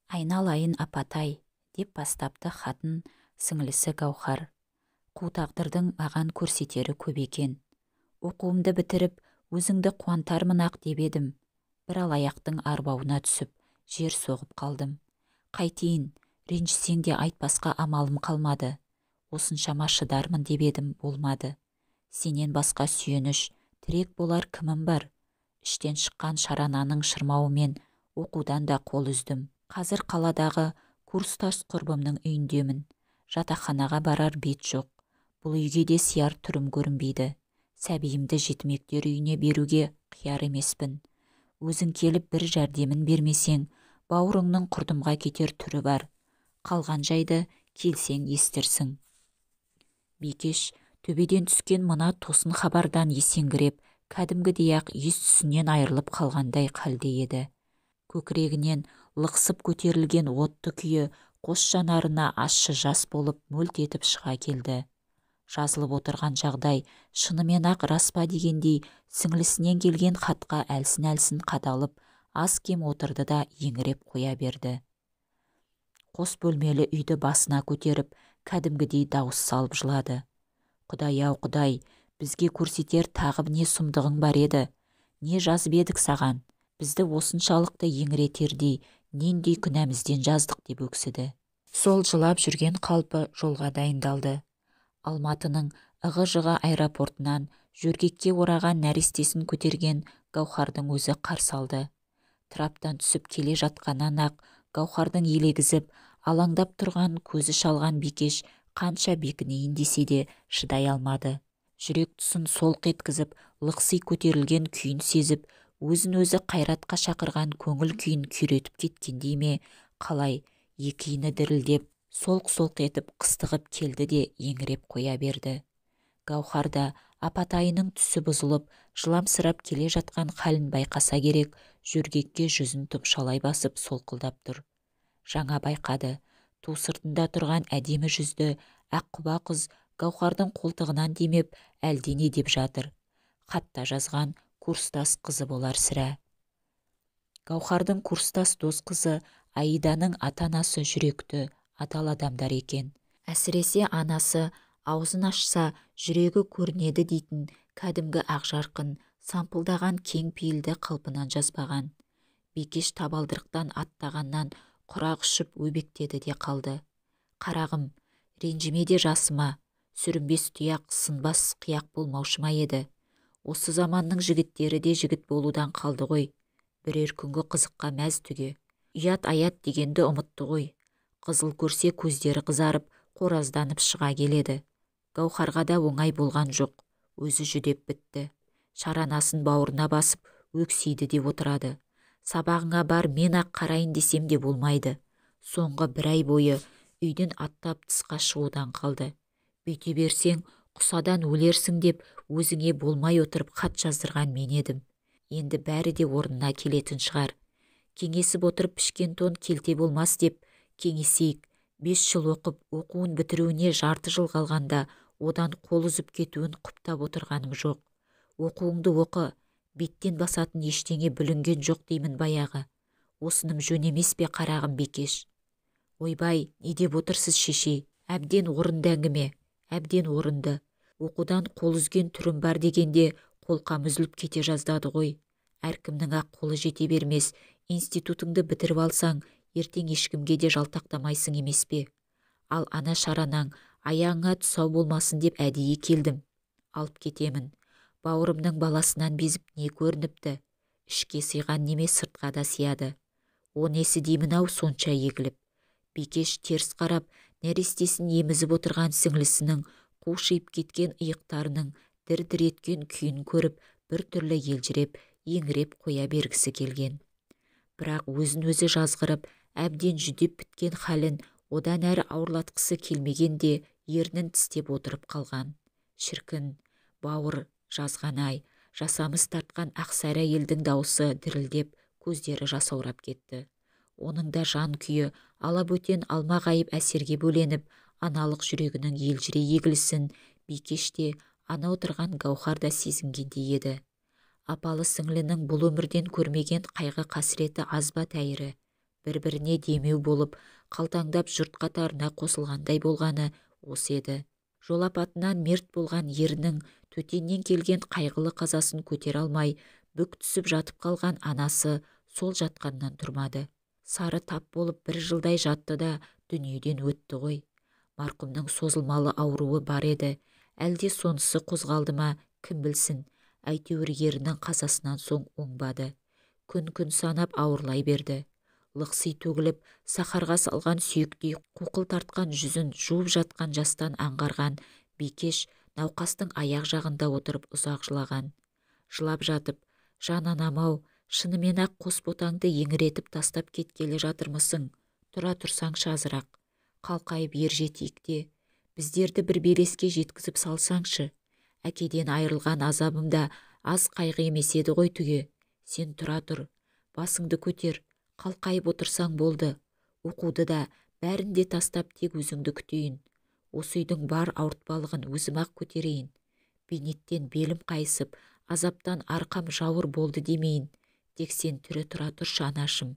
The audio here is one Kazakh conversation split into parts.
Айналайын апатай, деп бастапты хатын сіңлісі Гаухар. Қу тағдырдың маған көрсетері көп екен. Оқуымды бітіріп, өзіңді қуантармын-ақ деп едім. Бір алаяқтың арбауына түсіп, жер соғып қалдым. Қайтейін, ренжісең де айтпасқа амалым қалмады. Осыншама шыдармын деп едім, болмады. Сенен басқа сүйеніш, тірек болар кімім бар? Іштен шыққан шарананың шырмауымен оқудан да қол үздім. Қазір қаладағы курстас құрбымның үйіндемін. Жатақханаға барар бет жоқ. Бұл үйге де сияр түрім көрінбейді. Сәбиімді жетімектер үйіне беруге қияр емеспін. Өзің келіп бір жәрдемін бермесең, бауырыңның құрдымға кетер түрі бар. Қалған жайды келсең естірсің. Бикеш төбеден түскен мына тосын хабардан есеңгіреп, кәдімгідей-ақ ес-түсінен айырылып қалғандай халде еді. Көкірегінен лықсып көтерілген отты күйі қос жанарына ащы жас болып мөлт етіп шыға келді. Жазылып отырған жағдай шынымен-ақ рас па дегендей сіңлісінен келген хатқа әлсін-әлсін қадалып, аз кем отырды да еңіреп қоя берді. Қос бөлмелі үйді басына көтеріп, кәдімгідей дауыс салып жылады. Құдай-ау Құдай, бізге көрсетер тағы не сұмдығың бар еді? Не жазып едік саған? Бізді осыншалықты еңіретердей, нендей күнәмізден жаздық деп өксіді. Сол жылап жүрген қалпы жолға дайындалды. Алматының ығы-жығы аэропортынан жөргекке ораған нәрестесін көтерген Гаухардың өзі қарсы алды. Траптан түсіп келе жатқаннан-ақ Гаухардың елегізіп, алаңдап тұрған көзі шалған Бикеш қанша бекінейін десе де шыдай алмады. Жүрек тұсын солқ еткізіп, лықси көтерілген күйін сезіп, өзін-өзі қайратқа шақырған көңіл күйін күйретіп кеткендей ме, қалай екиіні дірілдеп, солқ-солқ етіп қыстығып келді де еңіреп қоя берді. Гаухар да апатайының түсі бұзылып, жыламсырап келе жатқан халін байқаса керек, жөргекке жүзін тұмшалай басып солқылдап тұр. Жаңа байқады, ту сыртында тұрған әдемі жүзді аққұба қыз Гаухардың қолтығынан демеп, әлдене деп жатыр. Хатта жазған курстас қызы болар сірә. Гаухардың курстас дос қызы Аиданың ата-анасы жүректі, адал адамдар екен. Әсіресе анасы аузын ашса жүрегі көрінеді дейтін кәдімгі ақжарқын, сампылдаған кең пейілді қалпынан жазбаған. Бикеш табалдырықтан аттағаннан құрақ ұшып өбектеді де қалды. Қарағым, ренжіме де жасыма, сүрінбес тұяқ, сынбас қияқ болмаушы ма еді. Осы заманның жігіттері де жігіт болудан қалды ғой. Бірер күнгі қызыққа мәз түге. Ұят аят дегенді ұмытты ғой. Қызыл көрсе көздері қызарып, қоразданып шыға келеді. Гаухарға да оңай болған жоқ. Өзі жүдеп бітті. Шаранасын бауырына басып, өксейді деп отырады. Сабағыңа бар, мен ақ қарайын десем де болмайды. Соңғы бір ай бойы үйден аттап тысқа шығудан қалды. Бүйте берсең, құсадан өлерсің деп өзіңе болмай отырып хат жаздырған мен едім. Енді бәрі де орнына келетін шығар. Кеңесіп отырып пішкен тон келте болмас деп кеңесейік. 5 жыл оқып, оқуын бітіруіне жарты жыл қалғанда одан қол үзіп кетуін құптап отырғаным жоқ. Оқуыңды оқы, беттен басатын ештеңе бүлінген жоқ деймін баяғы. Осыным жөн емес пе қарағым Бикеш? Ойбай, не деп отырсыз шеше? Әбден орынды әңгіме, әбден орынды. Оқудан қол үзген түрім бар дегенде қолқам үзіліп кете жаздады ғой. Әркімнің ақ қолы жете бермес. Институтыңды бітіріп алсаң, ертең ешкімге де жалтақтамайсың емес пе? Ал ана шаранаң аяғыңа тұсау болмасын деп әдейі келдім. Алып кетемін. Бауырымның баласынан безіп не көрініпті? Ішке сыйған неме сыртқа да сияды. О несі деймін-ау сонша егіліп. Бикеш теріс қарап, нәрестесін емізіп отырған сіңлісінің қушиып кеткен иықтарының дір-дір еткен күйін көріп, бір түрлі елжіреп, еңіреп қоя бергісі келген. Бірақ өзін-өзі жазғырып, әбден жүдеп біткен халін одан әрі ауырлатқысы келмегенде ернін тістеп отырып қалған. Шіркін, бауыр, жазған-ай, жасамыс тартқан ақсары әйелдің даусы дірілдеп, көздері жасаурап кетті. Оның да жан күйі алабөтен алма-ғайып әсерге бөленіп, аналық жүрегінің елжірей егілісін Бикеште, ана отырған Гаухар да сезінгендей еді. Апалы сіңлінің бұл өмірден көрмеген қайғы қасіреті аз ба тәйірі? бір-біріне демеу болып, қалтаңдап жұрт қатарына қосылғандай болғаны осы еді. Жол апатынан мерт болған ерінің төтеннен келген қайғылы қазасын көтере алмай, бүк түсіп жатып қалған анасы сол жатқаннан тұрмады. Сары тап болып 1 жылдай жатты да дүниеден өтті ғой. Марқұмның созылмалы ауруы бар еді. Әлде сонысы қозғалды ма, кім білсін. Әйтеуір ерінің қазасынан соң оңбады. Күн санап ауырлай берді. Лықси төгіліп, сахарға салған сүйектей қуқыл тартқан жүзін жуып жатқан жастан аңғарған Бикеш науқастың аяқ жағында отырып ұзақ жылаған. Жылап жатып, жан анам-ау, шынымен-ақ қос ботаңды еңіретіп тастап кеткелі жатырмысың? Тұра тұрсаңшы азырақ. Қалқайып ер жетейік те, біздерді бір белеске жеткізіп салсаңшы. Әкеден айырылған азабымда аз қайғы емес еді ғой түге. Сен тұра тұр, басыңды көтер, қалқайып отырсаң болды. Оқуды да, бәрін де тастап тек өзіңді күтейін. Осы үйдің бар ауыртпалығын өзім-ақ көтерейін. Бейнеттен белім қайысып, азаптан арқам жауыр болды демейін. Тек сен тірі тұра тұршы анашым,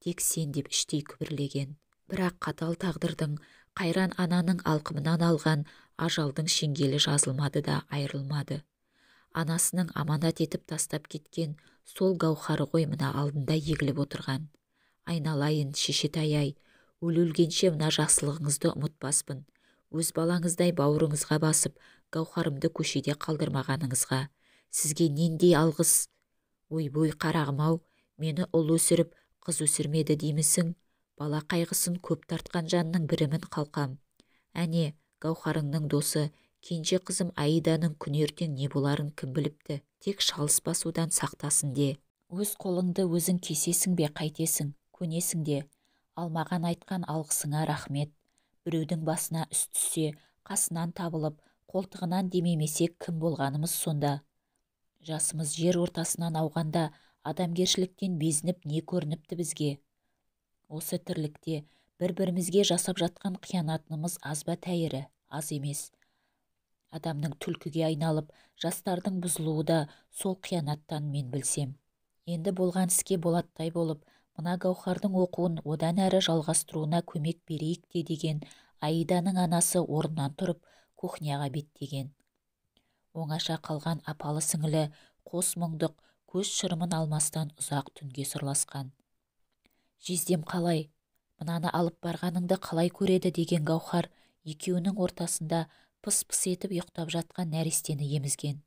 тек сен деп іштей күбірлеген. Бірақ қатал тағдырдың, қайран ананың алқымынан алған ажалдың шеңгелі жазылмады да айырылмады. Анасының аманат етіп тастап кеткен сол гауһары ғой мына алдында егіліп отырған. Айналайын шешетай-ай, өлгенше мына жақсылығыңызды ұмытпаспын. Өз балаңыздай бауырыңызға басып, гауһарымды көшеде қалдырмағаныңызға. Сізге нендей алғыс. Ойбой қарағым-ау, мені ұл өсіріп, қыз өсірмеді деймісің? Бала қайғысын көп тартқан жанның бірімін қалқам. Әне, гауһарыңның досы, кенже қызым Аиданың күн ертең не боларын кім біліпті? Тек шалыс басудан сақтасын де. Өз қолыңды өзің кесесің бе қайтесің, көнесің де. Алмаған айтқан алғысыңа рахмет. Біреудің басына үс түссе, қасынан табылып, қолтығынан демемесек кім болғанымыз сонда? Жасымыз жер ортасынан ауғанда адамгершіліктен безініп не көрініпті бізге? Осы тірлікте бір-бірімізге жасап жатқан қиянатымыз аз ба тәйірі? Аз емес. Адамның түлкіге айналып, жастардың бұзылуы да сол қиянаттан мен білсем. Енді болған іске болаттай болып, мына гауһардың оқуын одан әрі жалғастыруына көмек берейік те деген Аиданың анасы орнынан тұрып кухняға беттеген. Оңаша қалған апалы сіңілі қос мұңдық көз шырымын алмастан ұзақ түнге сырласқан. Жездем қалай? Мынаны алып барғаныңды қалай көреді деген гауһар екеуінің ортасында пыс-пыс етіп ұйықтап жатқан нәрестені емізген.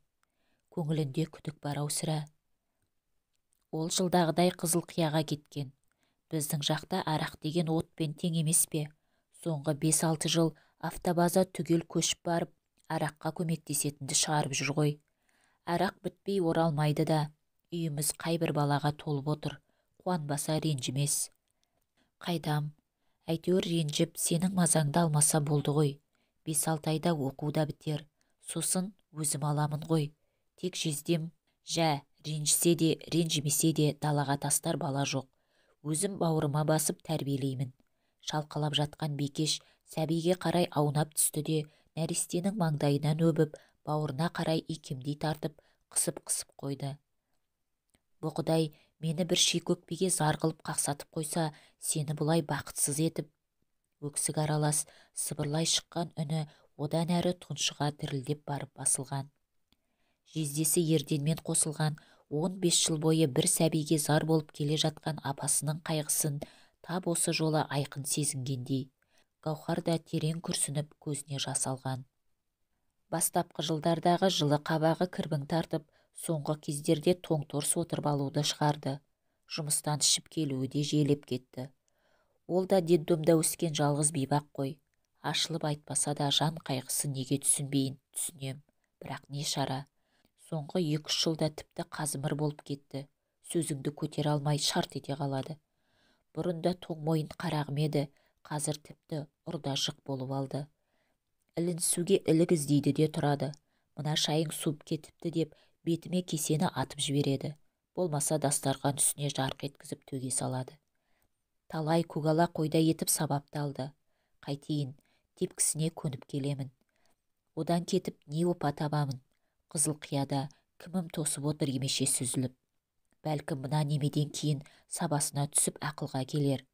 Көңілінде күдік бар ау сірә. Ол жылдағыдай қызыл қияға кеткен. Біздің жақта арақ деген отпен тең емес пе? Соңғы 5-6 жыл автобаза түгел көшіп барып, араққа көмектесетінді шығарып жүр ғой. Арақ бітпей оралмайды да, үйіміз қайбір балаға толып отыр. Қуанбаса ренжімес. Қайдам, әйтеуір ренжіп сенің мазаңды алмаса болды ғой. 5-6 айда оқу да бітер. Сосын өзім аламын ғой. Тек жездем, жә, ренжісе де, ренжімесе де далаға тастар бала жоқ. Өзім бауырыма басып тәрбиелеймін. Шалқалап жатқан Бикеш сәбиге қарай аунап түсті де, нәрестенің маңдайынан өбіп, бауырына қарай икемдей тартып, қысып-қысып қойды. Бұл Құдай мені бір шикөкпеге зар қылып қақсатып қойса, сені бұлай бақытсыз етіп. Өксік аралас, сыбырлай шыққан үні одан әрі тұншыға дірілдеп барып басылған. Жездесі ерденмен қосылған 15 жыл бойы бір сәбиге зар болып келе жатқан апасының қайғысын тап осы жолы айқын сезінгендей. Гауһар да терең күрсініп көзіне жас алған. Бастапқы жылдардағы жылы қабағы кірбің тартып, соңғы кездерде тоң-торс отырып алуды шығарды. Жұмыстан ішіп келуі де жиілеп кетті. Ол да детдомда өскен жалғыз бейбақ қой. Ашылып айтпаса да жан қайғысы неге түсінбейін, түсінем. Бірақ не шара? Соңғы 2-3 жылда тіпті қазымыр болып кетті. Сөзіңді көтер алмай шарт ете қалады. Бұрында тоң мойын қарағым еді, қазір тіпті ұрда-жық болып алды. Ілінсуге ілік іздейді де тұрады. Мына шайың суып кетіпті деп бетіме кесені атып жібереді. Болмаса дастархан үстіне жарқ еткізіп төге салады. Талай көкала қойда етіп сабапты алды. Қайтейін, тепкісіне көніп келемін. Одан кетіп не опа табамын? Қызыл қияда кімім тосып отыр емеше сүзіліп. Бәлкім мына немеден кейін сабасына түсіп ақылға келер.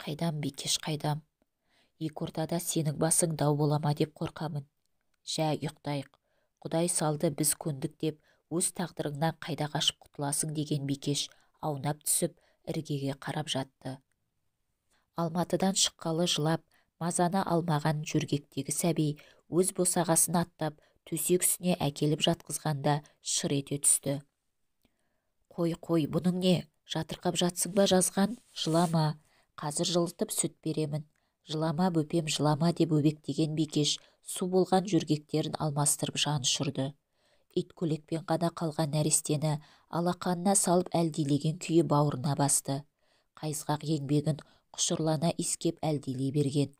Қайдам, Бикеш, қайдам? Екі ортада сенің басың дау бола ма деп қорқамын. Жә, ұйықтайық. Құдай салды, біз көндік деп, өз тағдырыңнан қайда қашып құтыласың деген Бикеш аунап түсіп, іргеге қарап жатты. Алматыдан шыққалы жылап, мазаны алмаған жөргектегі сәби өз босағасын аттап, төсек үстіне әкеліп жатқызғанда шыр ете түсті. Қой, бұның не? Жатырқап жатсың ба жазған? Жылама, қазір жылытып сүт беремін. Жылама, бөпем, жылама деп өбектеген Бикеш су болған жөргектерін алмастырып жан ұшырды. Ит көлекпен ғана қалған нәрестені алақанына салып әлдилеген күйі бауырына басты. Қайызғақ еңбегін құшырлана иіскеп әлдилей берген.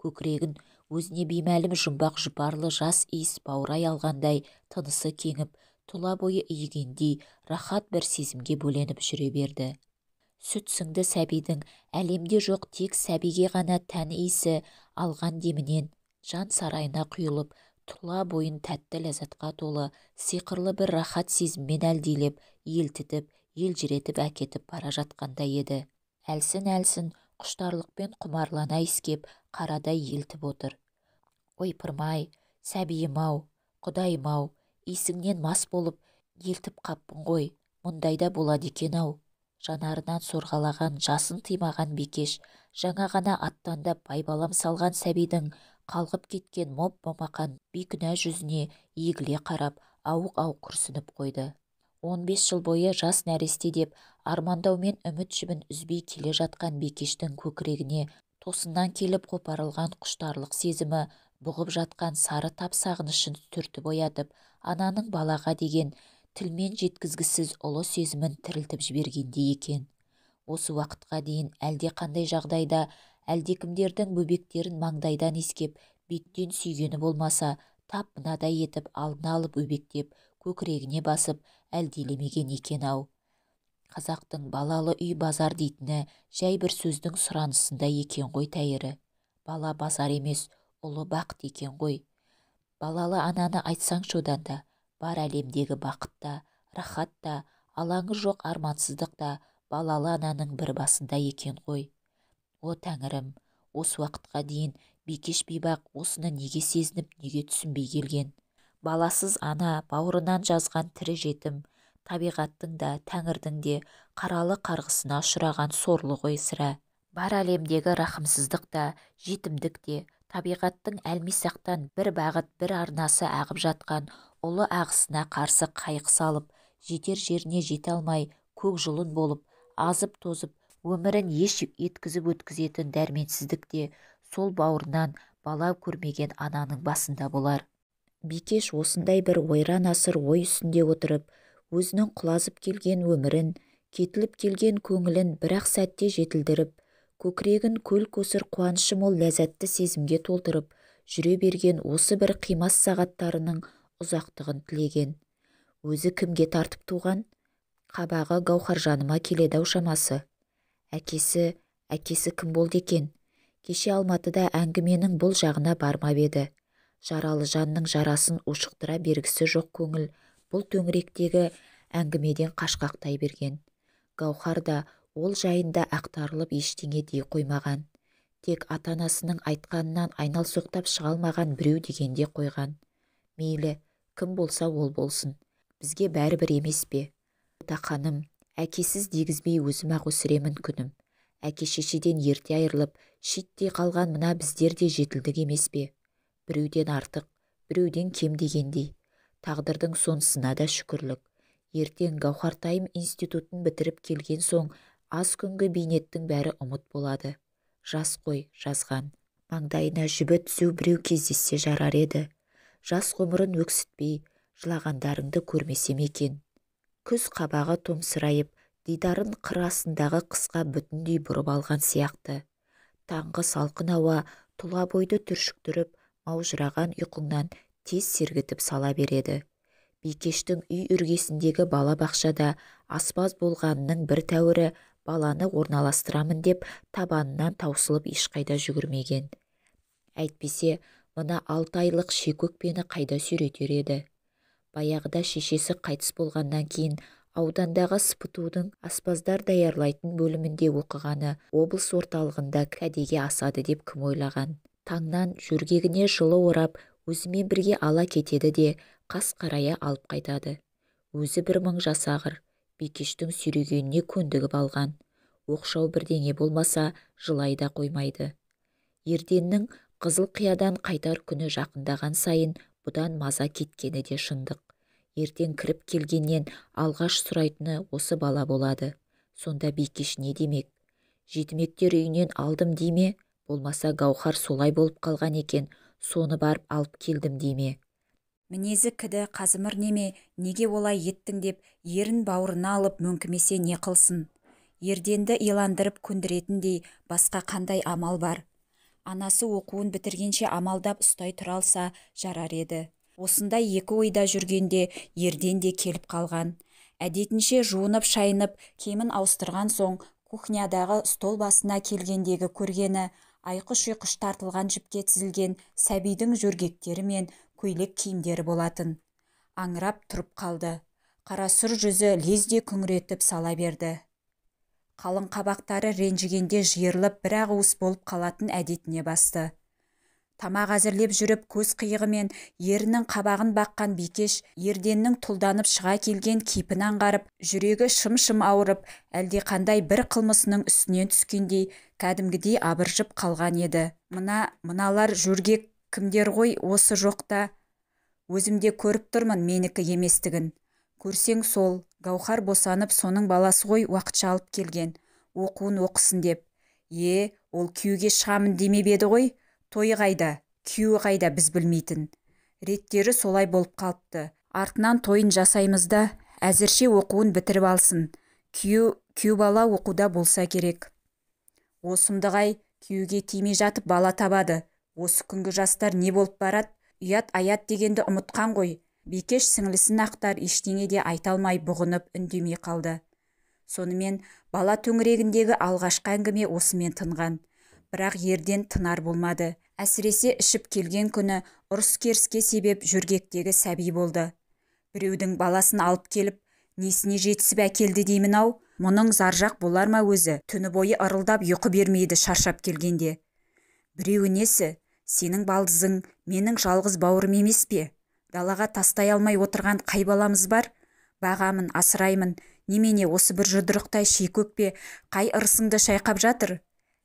Көкірегін өзіне беймәлім жұмбақ жұпарлы жас иіс баурай алғандай тынысы кеңіп, тұла бойы иігендей рахат бір сезімге бөленіп жүре берді. Сүт сіңді сәбидің әлемде жоқ тек сәбиге ғана тән иісі алған демінен жан сарайына құйылып, тұла бойын тәтті ләззатқа толы, сиқырлы бір рахат сезіммен әлдилеп, елтітіп, елжіретіп әкетіп бара жатқандай еді. Әлсін құштарлықпен құмарлана иіскеп, қарадай елтіп отыр. Ойпырмай, сәбиім-ау, құдайым-ау, иісіңнен мас болып елтіп қаппын ғой, мұндайда болады екен-ау. Жанарынан сорғалаған, жасын тыймаған Бикеш жаңа ғана аттандап байбалам салған сәбидің қалғып кеткен моп-момақан бейкүнә жүзіне егіле қарап, ауық-ауық күрсініп қойды. 15 жыл бойы жас нәресте деп армандаумен үміт жібін үзбей келе жатқан Бикештің көкірегіне тосыннан келіп қопарылған құштарлық сезімі бұғып жатқан сары тап сағынышын түртіп оятып, ананың балаға деген тілмен жеткізгісіз ұлы сезімін тірілтіп жібергендей екен. Осы уақытқа дейін әлдеқандай жағдайда әлдекімдердің бөбектерін маңдайдан иіскеп, беттен сүйгені болмаса, тап мынадай етіп алдына алып өбектеп, көкірегіне басып әлдилемеген екен-ау. Қазақтың балалы үй базар дейтіні жай бір сөздің сұранысында екен ғой тәйірі. Бала базар емес, ұлы бақыт екен ғой. Балалы ананы айтсаңшы одан да, бар әлемдегі бақыт та, рахат та, алаңы жоқ армансыздық та балалы ананың бір басында екен ғой. О тәңірім, осы уақытқа дейін Бикеш бейбақ осыны неге сезініп, неге түсінбей келген? Баласыз ана, бауырынан жазған тірі жетім, табиғаттың да, тәңірдің де қаралы қарғысына ұшыраған сорлы ғой сірә. Бар әлемдегі рахымсыздық та, жетімдік те, табиғаттың әлмисақтан бір бағыт, бір арнасы ағып жатқан ұлы ағысына қарсы қайық салып, жетер жеріне жете алмай, көк жұлын болып, азып тозып, өмірін еш еткізіп өткізетін дәрменсіздік те сол бауырынан бала көрмеген ананың басында болар. Бикеш осындай бір ойран асыр ой үстінде отырып, өзінің құлазып келген өмірін, кетіліп келген көңілін бір-ақ сәтте жетілдіріп, көкірегін көл-көсір қуанышы мол ләззатты сезімге толтырып, жүре берген осы бір қимас сағаттарының ұзақтығын тілеген. Өзі кімге тартып туған? Қабағы Гаухаржаныма келеді-ау шамасы. Әкесі кім болды екен? Кеше Алматыда әңгіменің бұл жағына бармап еді. Жаралы жанның жарасын ушықтыра бергісі жоқ көңіл бұл төңіректегі әңгімеден қашқақтай берген. Гаухар да ол жайында ақтарылып ештеңе дей қоймаған. Тек ата-анасының айтқанынан айналсоқтап шыға алмаған біреу дегенде қойған. Мейлі, кім болса ол болсын. Бізге бәрібір емес пе? Тақаным, әкесіз дегізбей өзім-ақ өсіремін күнім. Әке-шешеден ерте айырылып, шиттей қалған мына біздер де жетілдік емес пе? Біреуден артық, біреуден кем дегендей. Тағдырдың сонысына да шүкірлік. Ертең Гаухартайым институтын бітіріп келген соң, аз күнгі бейнеттің бәрі ұмыт болады. Жас қой, жазған. Маңдайына жібі түсу біреу кездессе жарар еді. Жас ғұмырын өксітпей, жылағандарыңды көрмесем екен. Күз қабағы томсырайып, дидарын қыр астындағы қысқа бүтіндей бұрып алған сияқты. Таңғы салқын ауа тұла бойды түршіктіріп, маужыраған ұйқыңнан тез сергітіп сала береді. Бикештің үй іргесіндегі бала бақшада аспаз болғанының бір тәуірі баланы орналастырамын деп табанынан таусылып ешқайда жүгірмеген. Әйтпесе, мына 6 айлық шекөкпені қайда сүйретер еді. Баяғыда шешесі қайтыс болғаннан кейін аудандағы СПТУ-дың аспаздар даярлайтын бөлімінде оқығаны облыс орталығында кәдеге асады деп кім ойлаған. Таңнан жөргегіне жылы орап өзімен бірге ала кетеді де қас қарая алып қайтады. Өзі бір мың жасағыр, Бикештің сүйрегеніне көндігіп алған. Оқшау бірдеңе болмаса жылай да қоймайды. Ерденнің қызыл қиядан қайтар күні жақындаған сайын бұдан маза кеткені де шындық. Ертең кіріп келгеннен алғаш сұрайтыны осы бала болады. Сонда Бикеш не демек? Жетімектер үйінен алдым дейме? Болмаса Гаухар солай болып қалған екен, соны барып алып келдім дейме? Мінезі кіді қазымыр неме, неге олай еттің деп ерін бауырына алып мөңкімесе не қылсын? Ерденді иландырып көндіретіндей басқа қандай амал бар? Анасы оқуын бітіргенше амалдап ұстай тұра алса жарар еді. Осындай екі ойда жүргенде Ерден де келіп қалған. Әдетінше жуынып шайынып кемін ауыстырған соң кухнядағы стол басына келгендегі көргені айқыш-ұйқыш тартылған жіпке тізілген сәбидің жөргектері мен көйлек киімдері болатын. Аңырап тұрып қалды. Қарасұр жүзі лезде күңіретіп сала берді. Қалың қабақтары ренжігенде жиырылып бір уыс болып қалатын әдетіне басты. Тамақ әзірлеп жүріп көз қиығымен ерінің қабағын баққан Бикеш Ерденнің тұлданып шыға келген кейпін аңғарып, жүрегі шым-шым ауырып, әлдеқандай бір қылмысының үстінен түскендей кәдімгідей абыржып қалған еді. Мыналар жөргек кімдер ғой осы жоқта? Өзімде көріп тұрмын менікі еместігін. Көрсең сол, Гаухар босанып соның баласы ғой уақытша алып келген, оқуын оқысын деп. Ол күйеуге шығамын демеп еді ғой, тойы қайда, күйеуі қайда біз білмейтін. Реттері солай болып қалыпты. Артынан тойын жасаймыз да, әзірше оқуын бітіріп алсын. Күйеу бала оқуда болса керек. Осымдығай, күйеуге тимей жатып бала табады. Осы күнгі жастар не болып барат? Ұят аят дегенді ұмытқан ғой. Бикеш сіңлісін ақтар ештеңе де айта алмай бұғынып үндемей қалды. Сонымен бала төңірегіндегі алғашқы әңгіме осымен тынған. Бірақ Ерден тынар болмады. Әсіресе ішіп келген күні ұрыс-керіске себеп жөргектегі сәби болды. Біреудің баласын алып келіп, несіне жетісіп әкелді деймін ау? Мұның заржақ болар ма өзі? Түні бойы ырылдап ұйқы бермейді шаршап келгенде. Біреуі несі? Сенің балдызың менің жалғыз бауырым емес пе? Далаға тастай алмай отырған қай баламыз бар? Бағамын, асыраймын. Немене осы бір жұдырықтай шикөк пе? Қай ырысыңды шайқап жатыр?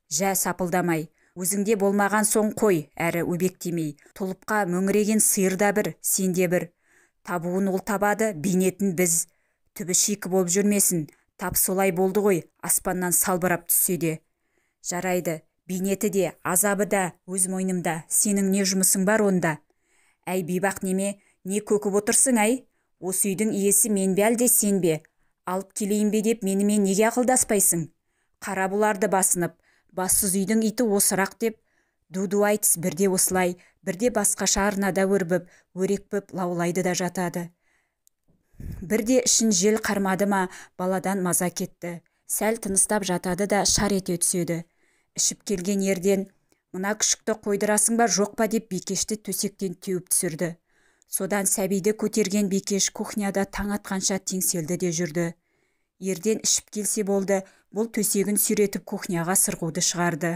Жә, сапылдамай. Өзіңде болмаған соң қой, әрі өбектемей. Тұлыпқа мөңіреген сиырда бір, сенде бір. Табуын ол табады, бейнетін біз. Түбі шикі болып жүрмесін. Тап солай болды ғой, аспаннан салбырап түссе де. Жарайды, бейнеті де, азабы да өз мойнымда. Сенің не жұмысың бар онда? Әй бейбақ неме, не көкіп отырсың әй? Осы үйдің иесі мен бе әлде сен бе? Алып келейін бе деп менімен неге ақылдаспайсың? Қара бұларды басынып, бассыз үйдің иті осырақ деп, ду-ду айтыс бірде осылай, бірде басқаша арнада өрбіп, өрекпіп лаулайды да жатады. Бірде ішін жел қармады ма, баладан маза кетті. Сәл тыныстап жатады да шар ете түседі. Ішіп келген Ерден, мына күшікті қойдырасың ба жоқ па деп Бикешті төсектен теуіп түсірді. Содан сәбиді көтерген Бикеш кухняда таң атқанша теңселді де жүрді. Ерден ішіп келсе болды, бұл төсегін сүйретіп кухняға сырғуды шығарды.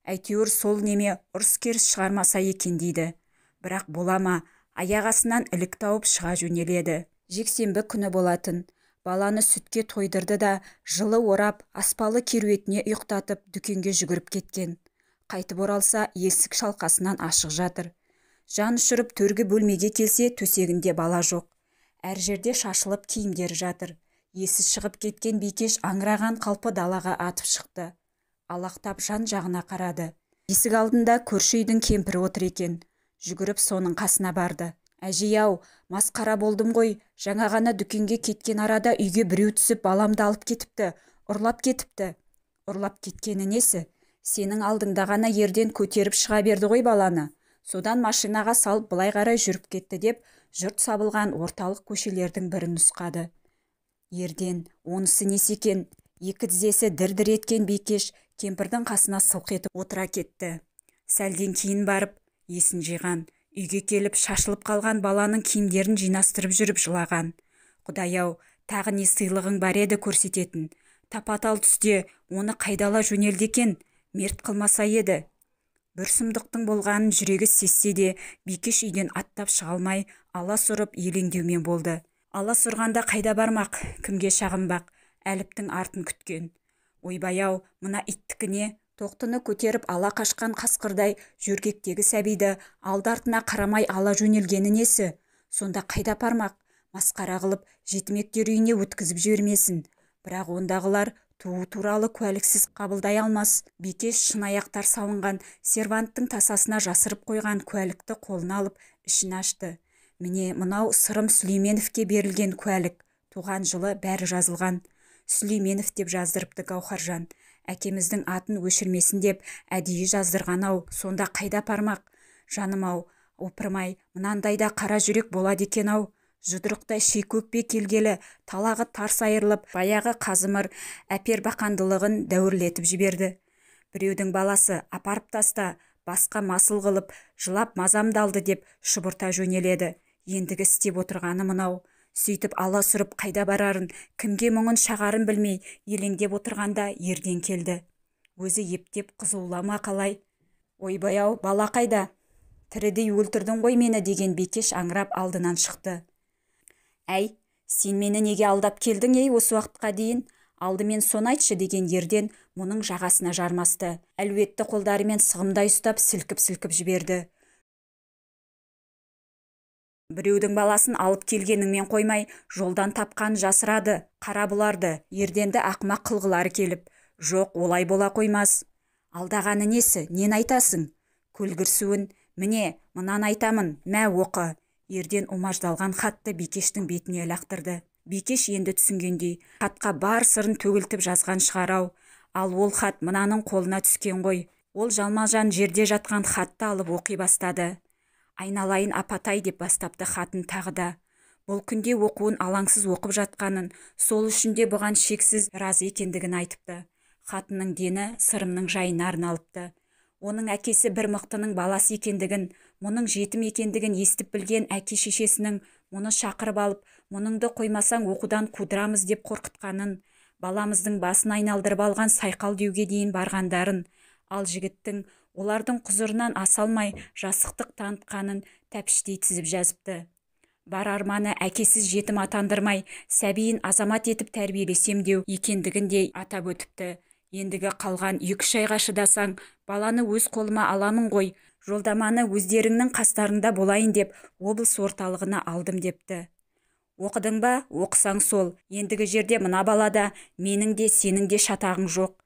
Әйтеуір сол неме ұрыс-керіс шығармаса екен дейді. Бірақ болама, аяқ астынан ілік тауып шыға жөнеледі. Жексенбі күні болатын. Баланы сүтке тойдырды да, жылы орап, аспалы керуетіне ұйықтатып, дүкенге жүгіріп кеткен. Қайтып оралса, есік шалқасынан ашық жатыр. Жан ұшырып төргі бөлмеге келсе, төсегінде бала жоқ. Әр жерде шашылып киімдері жатыр. Есі шығып кеткен Бикеш аңыраған қалпы далаға атып шықты. Алақтап жан жағына қарады. Есік алдында көрші үйдің кемпірі отыр екен. Жүгіріп соның қасына барды. Әжей-ау, масқара болдым ғой, жаңа ғана дүкенге кеткен арада үйге біреу түсіп баламды алып кетіпті, ұрлап кетіпті. Ұрлап кеткені несі? Сенің алдыңда ғана Ерден көтеріп шыға берді ғой баланы. Содан машинаға салып былай қарай жүріп кетті деп, жұрт сабылған орталық көшелердің бірін нұсқады. Ерден, онысы несі екен? Екі тізесі дір-дір еткен Бикеш кемпірдің қасына сылқ етіп отыра кетті. Сәлден кейін барып, есін жиған. Үйге келіп шашылып қалған баланың киімдерін жинастырып жүріп жылаған. Құдай-ау, Тағы не сыйлығың бар еді көрсететін? Тапатал түсте оны қайдала жөнелді екен, мерт қылмаса еді. Бір сұмдықтың болғанын жүрегі сезсе де, Бикеш үйден аттап шыға алмай, алас ұрып елеңдеумен болды. Алас ұрғанда қайда бармақ, кімге шағынбақ, Әліптің артын күткен. Ойбай-ау, мына иттікіне, тоқтыны көтеріп ала қашқан қасқырдай жөргектегі сәбиді алды-артына қарамай ала жөнелгені несі? Сонда қайда бармақ? Масқара қылып жетімектер үйіне өткізіп жібермесін. Бірақ ондағылар туу туралы куәліксіз қабылдай алмас. Бикеш шынаяқтар салынған серванттың тасасына жасырып қойған куәлікті қолына алып ішін ашты. Міне, мынау Сырым Сүлейменовке берілген куәлік. Туған жылы бәрі жазылған. Сүлейменов деп жаздырыпты Гаухаржан. Әкеміздің атын өшірмесін деп әдейі жаздырған-ау. Сонда қайда бармақ? Жаным-ау, опырмай, мынандайда қара жүрек болады екен-ау. Жұдырықтай шекөкпе келгелі, талағы тарс айырылып, баяғы Қазымыр әпербақандылығын дәуірлетіп жіберді. Біреудің баласы апарып таста, басқа масыл қылып, жылап мазамдалды деп шұбырта жөнеледі. Ендігі істеп отырғаны мынау. Сөйтіп ала сүріп қайда барарын, кімге мұңын шағарын білмей, елеңдеп отырғанда ерден келді. Өзі ептеп қызулама қалай. Ойбай-ау, бала қайда? Тірідей өлтірдің ғой мені деген Бикеш аңырап алдынан шықты. Әй, сен мені неге алдап келдің осы уақытқа дейін? Алдымен соны айтшы деген ерден мұның жағасына жармасты. Әлуетті қолдарымен сығымдай ұстап сілкіп-сілкіп жіберді. Біреудің баласын алып келгеніңмен қоймай, жолдан тапқан жасырады, қара бұларды, ерденді ақымақ қылғылары келіп. Жоқ, олай бола қоймас. Алдағаны несі, нен айтасың? Көлгірсуін, міне, мынаны айтамын, мә оқы. Ерден умаждалған хатты Бикештің бетіне лақтырды. Бикеш енді түсінгендей, хатқа бар сырын төгілтіп жазған шығарау. Ал ол хат мынаның қолына түскен ғой. Ол жалма-жан жерде жатқан хатты алып оқи бастады. Айналайын апатай деп бастапты хатын тағы да. Бұл күнде оқуын алаңсыз оқып жатқанын, сол үшін де бұған шексіз разы екендігін айтыпты. Хатының дені Сырымның жайына арналыпты. Оның әкесі бір мықтының баласы екендігін, мұның жетім екендігін естіп білген әке шешесінің мұны шақырып алып, мұныңды қоймасаң оқудан қудырамыз деп қорқытқанын, баламыздың басын айналдырып алған сайқал деуге дейін барғандарын, ал жігіттің олардың құзырынан аса алмай жасықтық танытқанын тәпіштей тізіп жазыпты. Бар арманы әкесіз жетім атандырмай, сәбиін азамат етіп тәрбиелесем деу екендігін де атап өтіпті. Ендігі қалған 2-3 айға шыдасаң, баланы өз қолыма аламын ғой, жолдаманы өздеріңнің қастарында болайын деп облыс орталығына алдым депті. Оқыдың ба? Оқысаң сол. Ендігі жерде мына балада менің де сенің де шатағың жоқ.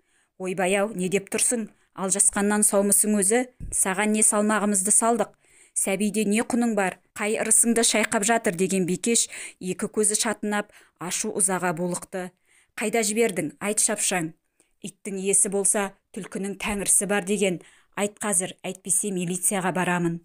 Ойбай-ау, не деп тұрсың? Алжасқаннан саумысың өзі? Саған не салмағымызды салдық? Сәбиде не құның бар? Қай ырысыңды шайқап жатыр деген Бикеш екі көзі шатынап, ашу ызаға булықты. Қайда жібердің? Айт шапшаң. Иттің иесі болса, түлкінің тәңірісі бар деген. Айт қазір, әйтпесе милицияға барамын.